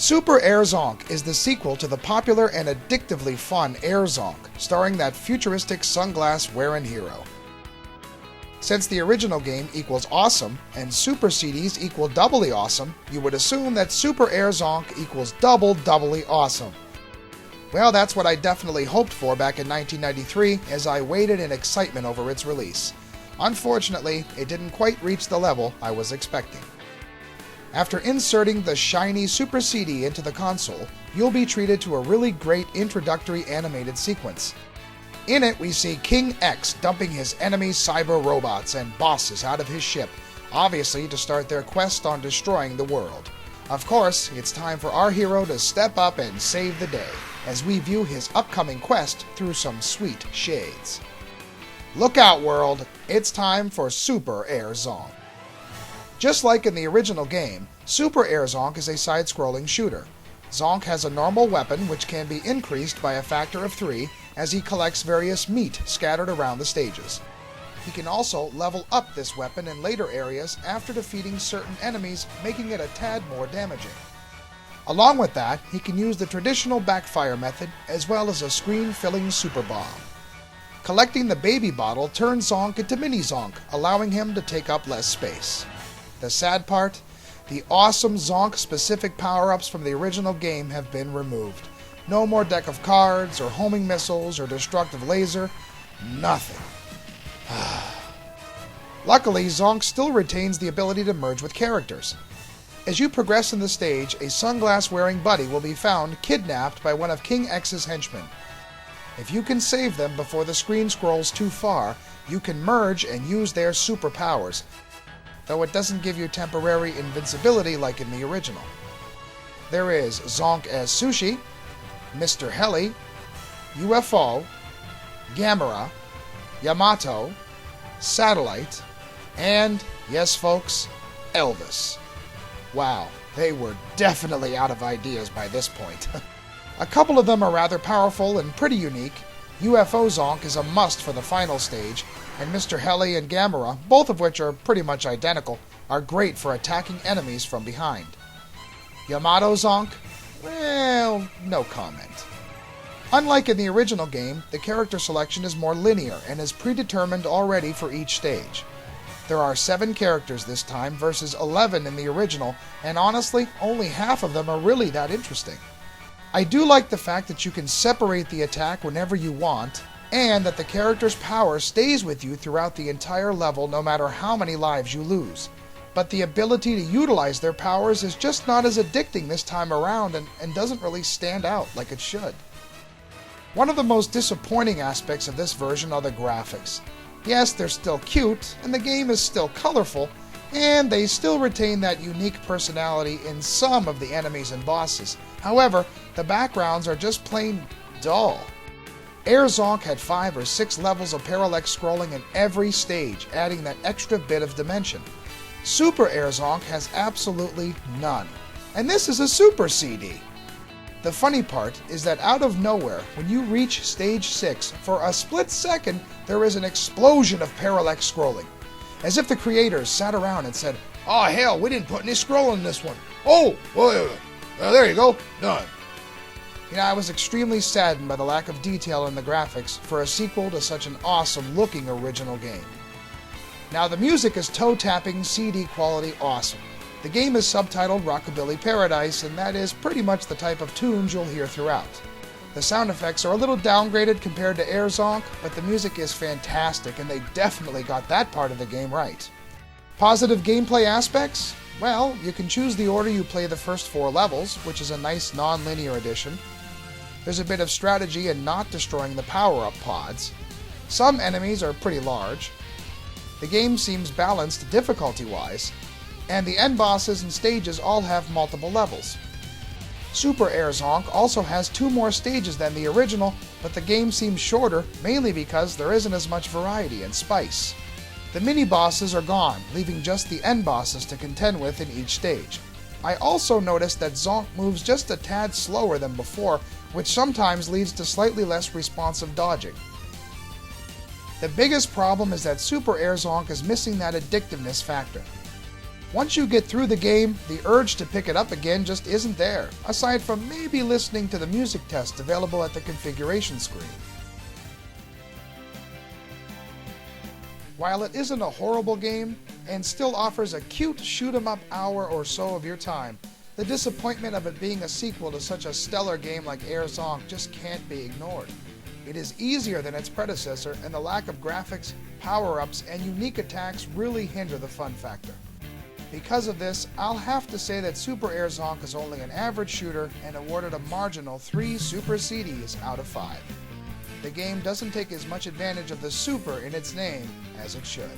Super Air Zonk is the sequel to the popular and addictively fun Air Zonk, starring that futuristic sunglass-wearing hero. Since the original game equals awesome, and Super CDs equal doubly awesome, you would assume that Super Air Zonk equals doubly awesome. Well, that's what I definitely hoped for back in 1993 as I waited in excitement over its release. Unfortunately, it didn't quite reach the level I was expecting. After inserting the shiny Super CD into the console, you'll be treated to a really great introductory animated sequence. In it, we see King X dumping his enemy cyber robots and bosses out of his ship, obviously to start their quest on destroying the world. Of course, it's time for our hero to step up and save the day, as we view his upcoming quest through some sweet shades. Look out, world! It's time for Super Air Zonk. Just like in the original game, Super Air Zonk is a side-scrolling shooter. Zonk has a normal weapon which can be increased by a factor of 3 as he collects various meat scattered around the stages. He can also level up this weapon in later areas after defeating certain enemies, making it a tad more damaging. Along with that, he can use the traditional backfire method as well as a screen-filling super bomb. Collecting the baby bottle turns Zonk into Mini Zonk, allowing him to take up less space. The sad part? The awesome Zonk-specific power-ups from the original game have been removed. No more deck of cards, or homing missiles, or destructive laser. Nothing. Luckily, Zonk still retains the ability to merge with characters. As you progress in the stage, a sunglass-wearing buddy will be found kidnapped by one of King X's henchmen. If you can save them before the screen scrolls too far, you can merge and use their superpowers, though it doesn't give you temporary invincibility like in the original. There is Zonk as Sushi, Mr. Heli, UFO, Gamera, Yamato, Satellite, and, yes folks, Elvis. Wow, they were definitely out of ideas by this point. A couple of them are rather powerful and pretty unique. UFO Zonk is a must for the final stage, and Mr. Heli and Gamera, both of which are pretty much identical, are great for attacking enemies from behind. Yamato Zonk? Well, no comment. Unlike in the original game, the character selection is more linear and is predetermined already for each stage. There are 7 characters this time versus 11 in the original, and honestly, only half of them are really that interesting. I do like the fact that you can separate the attack whenever you want, and that the character's power stays with you throughout the entire level no matter how many lives you lose. But the ability to utilize their powers is just not as addicting this time around and doesn't really stand out like it should. One of the most disappointing aspects of this version are the graphics. Yes, they're still cute, and the game is still colorful, and they still retain that unique personality in some of the enemies and bosses. However, the backgrounds are just plain dull. Air Zonk had 5 or 6 levels of parallax scrolling in every stage, adding that extra bit of dimension. Super Air Zonk has absolutely none. And this is a Super CD. The funny part is that out of nowhere, when you reach stage 6, for a split second, there is an explosion of parallax scrolling. As if the creators sat around and said, "Oh hell, we didn't put any scrolling in this one. Oh, well, there you go, done." I was extremely saddened by the lack of detail in the graphics for a sequel to such an awesome-looking original game. Now, the music is toe-tapping, CD quality awesome. The game is subtitled Rockabilly Paradise, and that is pretty much the type of tunes you'll hear throughout. The sound effects are a little downgraded compared to Air Zonk, but the music is fantastic, and they definitely got that part of the game right. Positive gameplay aspects? Well, you can choose the order you play the first 4 levels, which is a nice non-linear addition. There's a bit of strategy in not destroying the power-up pods. Some enemies are pretty large. The game seems balanced difficulty-wise, and the end bosses and stages all have multiple levels. Super Air Zonk also has 2 more stages than the original, but the game seems shorter, mainly because there isn't as much variety and spice. The mini-bosses are gone, leaving just the end bosses to contend with in each stage. I also noticed that Zonk moves just a tad slower than before, which sometimes leads to slightly less responsive dodging. The biggest problem is that Super Air Zonk is missing that addictiveness factor. Once you get through the game, the urge to pick it up again just isn't there, aside from maybe listening to the music test available at the configuration screen. While it isn't a horrible game, and still offers a cute shoot-'em-up hour or so of your time, the disappointment of it being a sequel to such a stellar game like Air Zonk just can't be ignored. It is easier than its predecessor, and the lack of graphics, power-ups, and unique attacks really hinder the fun factor. Because of this, I'll have to say that Super Air Zonk is only an average shooter and awarded a marginal 3 Super CDs out of 5. The game doesn't take as much advantage of the Super in its name as it should.